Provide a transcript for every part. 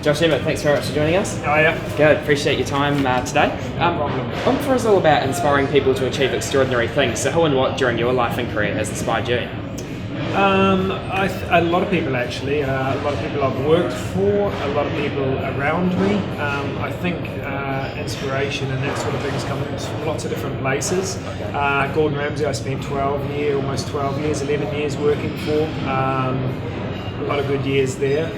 Josh Emett, thanks very much for joining us. Oh yeah. Good, appreciate your time today. No problem. For us all about inspiring people to achieve extraordinary things. So who and what during your life and career has inspired you? A lot of people actually. A lot of people I've worked for. A lot of people around me. I think inspiration and that sort of thing is coming from lots of different places. Gordon Ramsay, I spent almost 12 years, 11 years working for. A lot of good years there.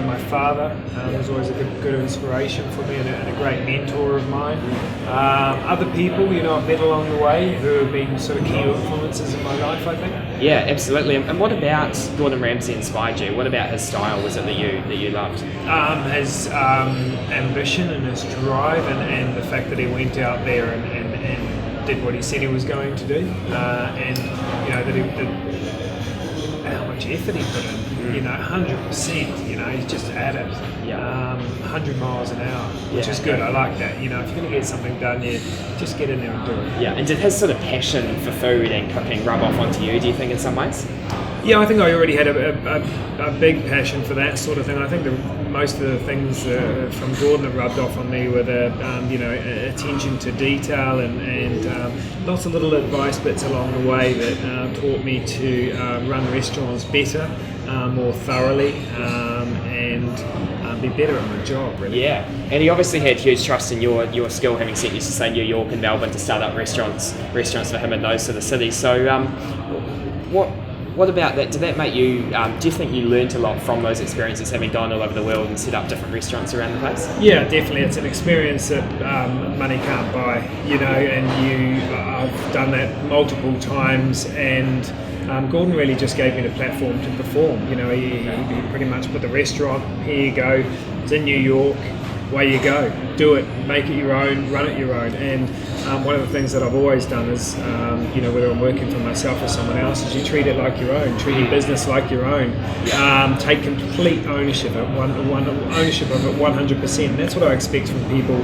My father was always a good inspiration for me and a great mentor of mine. Other people, I've met along the way who have been sort of key influences in my life, I think. Yeah, absolutely. And what about Gordon Ramsay inspired you? What about his style was it that you loved? His ambition and his drive and the fact that he went out there and did what he said he was going to do, and how much effort he put in. 100%. He's just at it. 100 miles an hour, which is good. I like that. If you're going to get something done, just get in there and do it. Yeah. And did his sort of passion for food and cooking rub off onto you? Do you think in some ways? Yeah, I think I already had a big passion for that sort of thing. I think most of the things from Gordon that rubbed off on me were the attention to detail and lots of little advice bits along the way that taught me to run restaurants better, more thoroughly, and be better at my job, really. Yeah, and he obviously had huge trust in your skill, having sent you to say New York and Melbourne to start up restaurants for him in those sort of cities. So, what about that? Did that make you? Do you think you learnt a lot from those experiences, having gone all over the world and set up different restaurants around the place? Yeah, definitely. It's an experience that money can't buy. I've done that multiple times, and Gordon really just gave me the platform to perform. He pretty much put the restaurant, here you go, it's in New York, away you go, do it, make it your own, run it your own. And one of the things that I've always done is, whether I'm working for myself or someone else, is you treat it like your own, treat your business like your own. Take complete ownership of it 100%. And that's what I expect from people,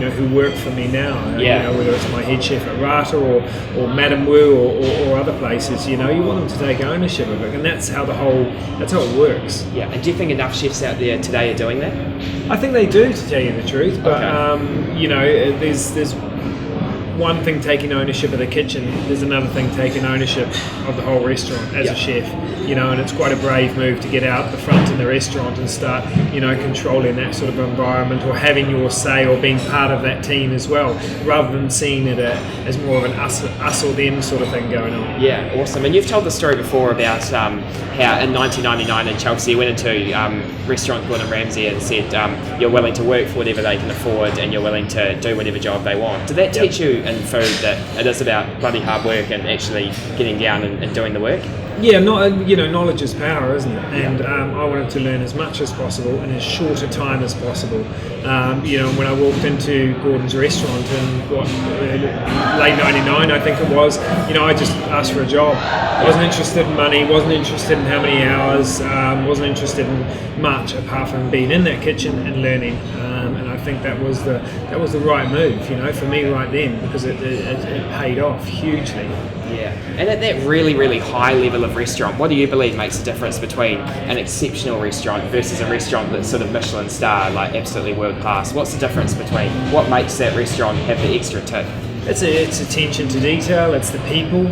who work for me now. Whether it's my head chef at Rata or Madame Wu or other places, you want them to take ownership of it, and that's how it works. Yeah, and do you think enough chefs out there today are doing that? I think they do, to tell you the truth. But there's one thing taking ownership of the kitchen, there's another thing taking ownership of the whole restaurant as a chef, and it's quite a brave move to get out the front in the restaurant and start, controlling that sort of environment, or having your say, or being part of that team as well, rather than seeing it as more of an us or them sort of thing going on. Yeah, awesome. And you've told the story before about how in 1999 in Chelsea you went into restaurant Gordon Ramsay and said you're willing to work for whatever they can afford and you're willing to do whatever job they want. Did that teach you in food that it is about bloody hard work and actually getting down and doing the work? Yeah, knowledge is power, isn't it? And I wanted to learn as much as possible in as short a time as possible. When I walked into Gordon's restaurant in late '99, I think it was, I just asked for a job. I wasn't interested in money, wasn't interested in how many hours, wasn't interested in much apart from being in that kitchen and learning. And I think that was the right move, for me right then, because it paid off hugely. Yeah, and at that really, really high level of restaurant, what do you believe makes the difference between an exceptional restaurant versus a restaurant that's sort of Michelin star, like absolutely world class? What's the difference between what makes that restaurant have the extra tick? It's attention to detail. It's the people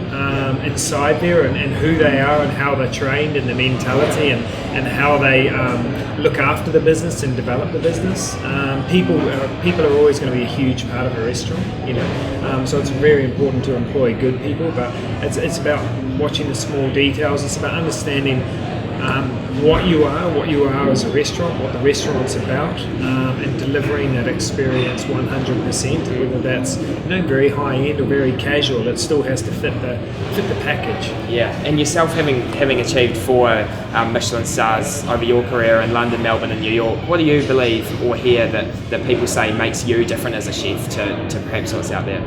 inside there and who they are and how they're trained, and the mentality and how they look after the business and develop the business. People are always going to be a huge part of a restaurant, so it's very important to employ good people. But it's about watching the small details. It's about understanding what you are as a restaurant, what the restaurant's about, and delivering that experience 100%. Whether that's very high end or very casual, it still has to fit the package. Yeah, and yourself having achieved 4 Michelin stars over your career in London, Melbourne, and New York, what do you believe or hear that people say makes you different as a chef to perhaps what's out there?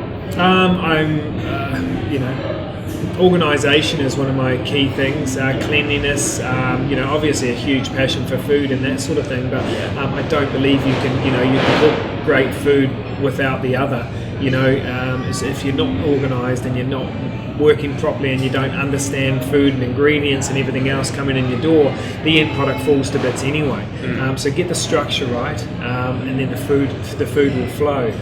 Organisation is one of my key things. Cleanliness, obviously a huge passion for food and that sort of thing. But I don't believe you can cook great food without the other. If you're not organised and you're not working properly and you don't understand food and ingredients and everything else coming in your door, the end product falls to bits anyway. So get the structure right, and then the food will flow.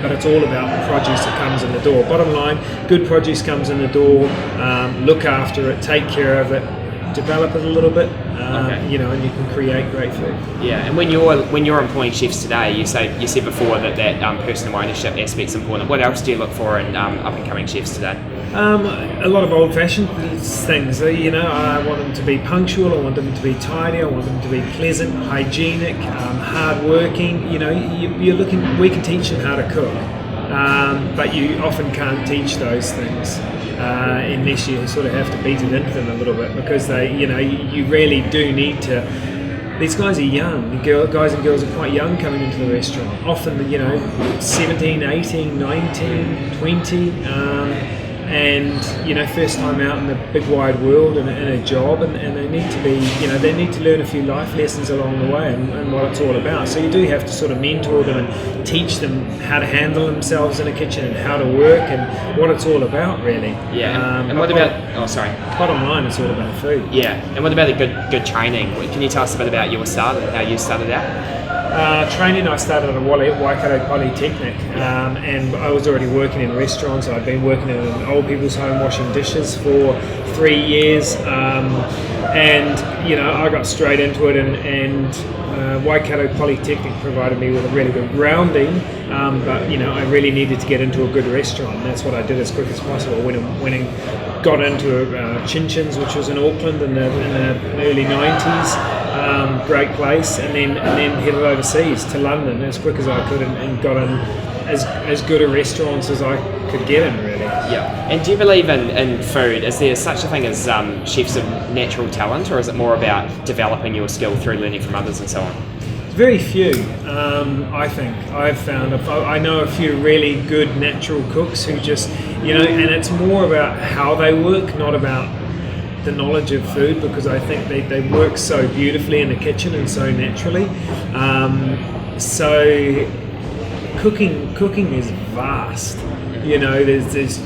But it's all about the produce that comes in the door. Bottom line, good produce comes in the door. Look after it, take care of it, develop it a little bit, and you can create great food. Yeah, and when you're employing chefs today, you said before that personal ownership aspect's important. What else do you look for in up and coming chefs today? A lot of old-fashioned things. I want them to be punctual. I want them to be tidy. I want them to be pleasant, hygienic, hard-working. We can teach them how to cook, but you often can't teach those things. Unless you sort of have to beat it into them a little bit, because you really do need to. These guys are young. Guys and girls are quite young coming into the restaurant. Often, 17, 18, 19, 20, and first time out in the big wide world and in a job, and they need to be, they need to learn a few life lessons along the way and what it's all about. So you do have to sort of mentor them and teach them how to handle themselves in a kitchen and how to work and what it's all about, really. Yeah. And what about? Oh, sorry. Bottom line, it's all about food. Yeah. And what about the good training? Can you tell us a bit about your start and how you started out? Training, I started at Waikato Polytechnic, and I was already working in restaurants. I'd been working in an old people's home washing dishes for 3 years, and I got straight into it, and Waikato Polytechnic provided me with a really good grounding, but I really needed to get into a good restaurant, and that's what I did as quick as possible. Went and got into Chin Chin's, which was in Auckland in the early 90s. Great place, and then headed overseas to London as quick as I could, and got in as good a restaurants as I could get in, really. Yeah. And do you believe in food? Is there such a thing as chefs of natural talent, or is it more about developing your skill through learning from others and so on? Very few, I think. I've found, I know a few really good natural cooks who just, and it's more about how they work, not about the knowledge of food, because I think they work so beautifully in the kitchen and so naturally. So cooking is vast. There's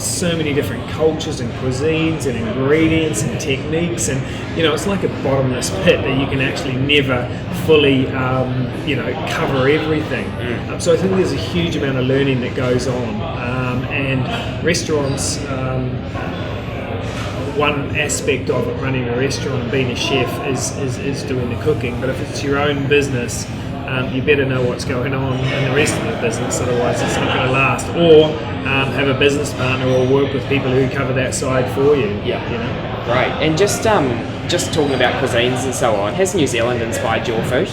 so many different cultures and cuisines and ingredients and techniques, and it's like a bottomless pit that you can actually never fully cover everything. So I think there's a huge amount of learning that goes on, and restaurants, one aspect of it, running a restaurant and being a chef, is doing the cooking. But if it's your own business, you better know what's going on in the rest of the business, otherwise it's not going to last. Or have a business partner or work with people who cover that side for you. Yeah. Right. And just talking about cuisines and so on, has New Zealand inspired your food?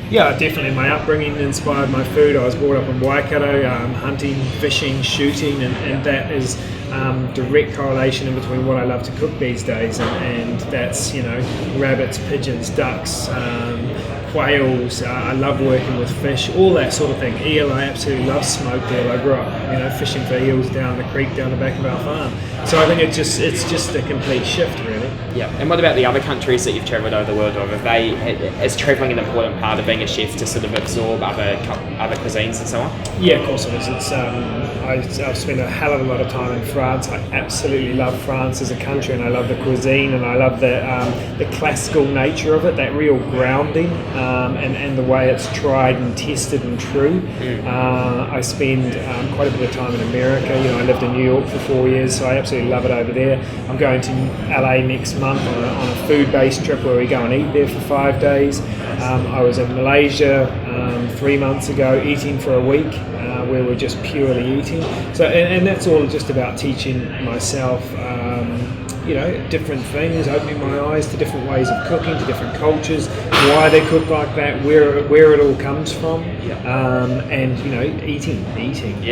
Yeah, definitely. My upbringing inspired my food. I was brought up in Waikato, hunting, fishing, shooting, and that is direct correlation in between what I love to cook these days, and that's rabbits, pigeons, ducks, quails. I love working with fish, all that sort of thing. Eel, I absolutely love smoked eel. I grew up fishing for eels down the creek down the back of our farm. So I think it's just a complete shift, really. Yeah. And what about the other countries that you've travelled over the world of? Is travelling an important part of being a chef to sort of absorb other cuisines and so on? Yeah, of course it is. It's I've spent a hell of a lot of time in France. I absolutely love France as a country, and I love the cuisine, and I love the classical nature of it, that real grounding, and the way it's tried and tested and true. I spend quite a bit of time in America. I lived in New York for 4 years, so I absolutely love it over there. I'm going to LA next month on a food-based trip where we go and eat there for 5 days. I was in Malaysia 3 months ago, eating for a week, where we're just purely eating. So, and that's all just about teaching myself, different things, opening my eyes to different ways of cooking, to different cultures, why they cook like that, where it all comes from, and eating,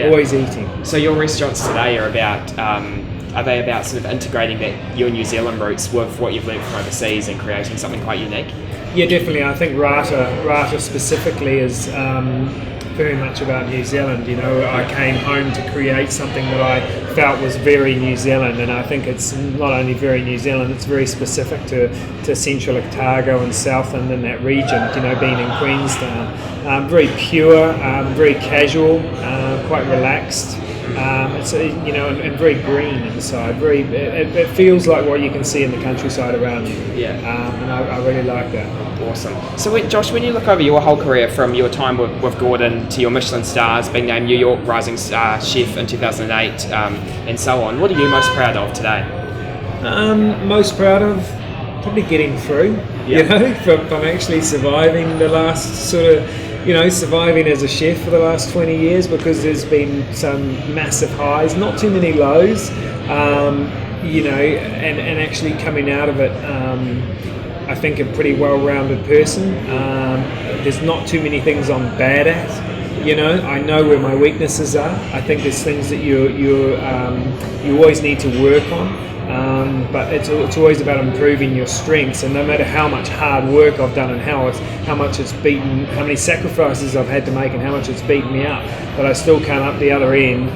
always eating. So your restaurants today are they about sort of integrating your New Zealand roots with what you've learned from overseas and creating something quite unique? Yeah, definitely. I think Rata specifically is very much about New Zealand. I came home to create something that I felt was very New Zealand, and I think it's not only very New Zealand, it's very specific to Central Otago and Southland and that region, being in Queenstown. Very pure, very casual, quite relaxed. It's and very green inside. It feels like what you can see in the countryside around you. Yeah. And I really like that. Awesome. So, Josh, when you look over your whole career, from your time with Gordon to your Michelin stars, being named New York Rising Chef in 2008, and so on, what are you most proud of today? Most proud of probably getting through. From actually surviving the last surviving as a chef for the last 20 years, because there's been some massive highs, not too many lows, and actually coming out of it, I think a pretty well-rounded person. There's not too many things I'm bad at. I know where my weaknesses are. I think there's things that you always need to work on. But it's always about improving your strengths, and no matter how much hard work I've done and how many sacrifices I've had to make and how much it's beaten me up, but I still come up the other end,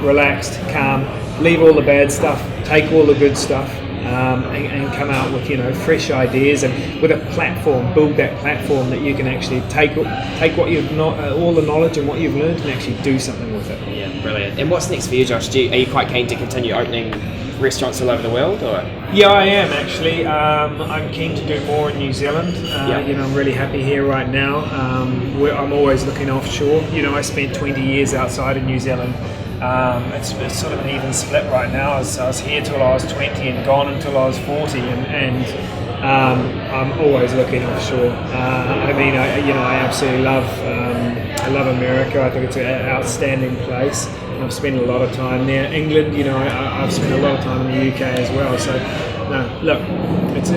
relaxed, calm, leave all the bad stuff, take all the good stuff, and come out with fresh ideas, and with a platform, build that platform that you can actually take what you've all the knowledge and what you've learned and actually do something with it. Yeah, brilliant. And what's next for you, Josh? Are you quite keen to continue opening restaurants all over the world, or? Yeah, I am actually. I'm keen to do more in New Zealand. I'm really happy here right now. I'm always looking offshore. I spent 20 years outside of New Zealand. It's sort of an even split right now. I was here till I was 20 and gone until I was 40, and I'm always looking offshore. I absolutely love America. I think it's an outstanding place. I've spent a lot of time there. England, I've spent a lot of time in the UK as well. So, no, look,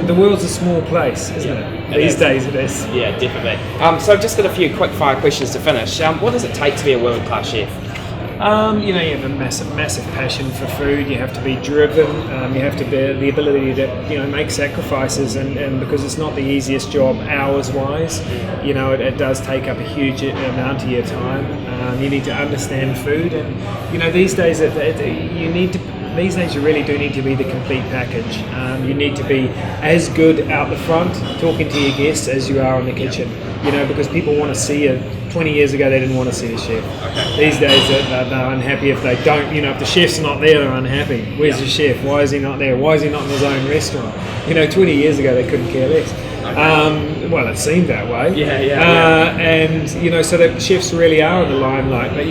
the world's a small place, isn't it? These days it is. Yeah, definitely. So I've just got a few quick fire questions to finish. What does it take to be a world-class chef? You have a massive passion for food. You have to be driven. You have to be the ability to make sacrifices, and because it's not the easiest job hours-wise, it does take up a huge amount of your time. You need to understand food, and these days These days you really do need to be the complete package. You need to be as good out the front talking to your guests as you are in the kitchen. Because people want to see you. 20 years ago they didn't want to see a chef. Okay. These days they're unhappy if they don't. If the chef's not there, they're unhappy. Where's the chef? Why is he not there? Why is he not in his own restaurant? 20 years ago they couldn't care less. Okay. Well, it seemed that way. And so that chefs really are in the limelight. But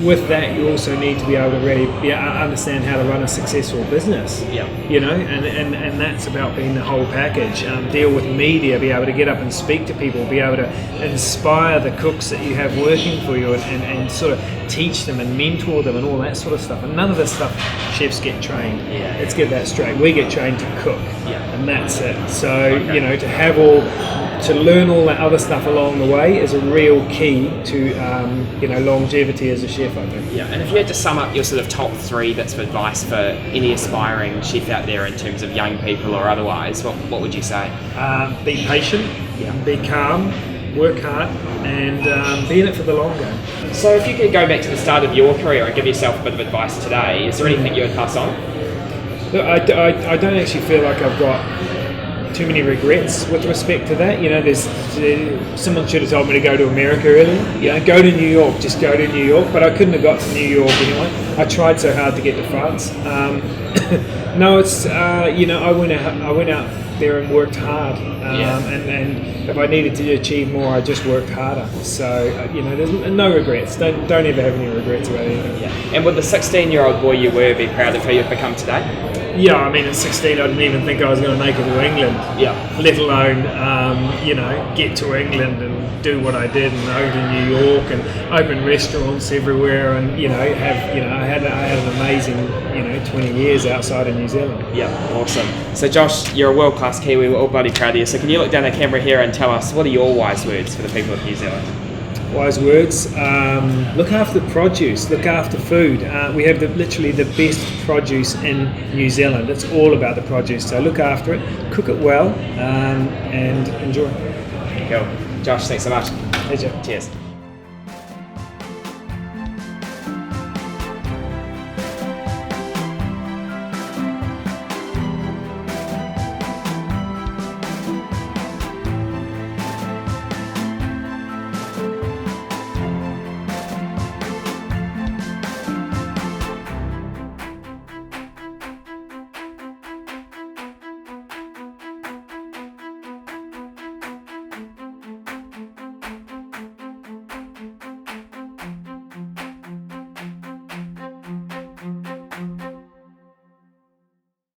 with that, you also need to be able to really understand how to run a successful business. And that's about being the whole package. Deal with media, be able to get up and speak to people, be able to inspire the cooks that you have working for you, and sort of teach them and mentor them and all that sort of stuff. And none of this stuff chefs get trained. Let's get that straight. We get trained to cook, and that's it. So to learn all that other stuff along the way is a real key to longevity as a chef, I think. And if you had to sum up your sort of top 3 bits of advice for any aspiring chef out there in terms of young people or otherwise, what would you say? Be patient, be calm, work hard, and be in it for the long game. So if you could go back to the start of your career and give yourself a bit of advice today, is there anything you would pass on? Look, I don't actually feel like I've got too many regrets with respect to that. Someone should have told me to go to America earlier. Go to New York, just go to New York. But I couldn't have got to New York anyway. I tried so hard to get to France. No, it's I went out there and worked hard. And if I needed to achieve more, I just worked harder. So there's no regrets. Don't ever have any regrets about anything. And would the 16-year-old boy you were be proud of who you've become today? At 16 I didn't even think I was going to make it to England. Let alone, get to England and do what I did, and go to New York and open restaurants everywhere, and I had an amazing 20 years outside of New Zealand. Awesome. So Josh, you're a world-class Kiwi. We're all bloody proud of you. So can you look down the camera here and tell us, what are your wise words for the people of New Zealand? Wise words. Look after the produce. Look after food. We have literally the best produce in New Zealand. It's all about the produce. So look after it, cook it well, and enjoy. Cool. Josh, thanks so much. Pleasure. Cheers.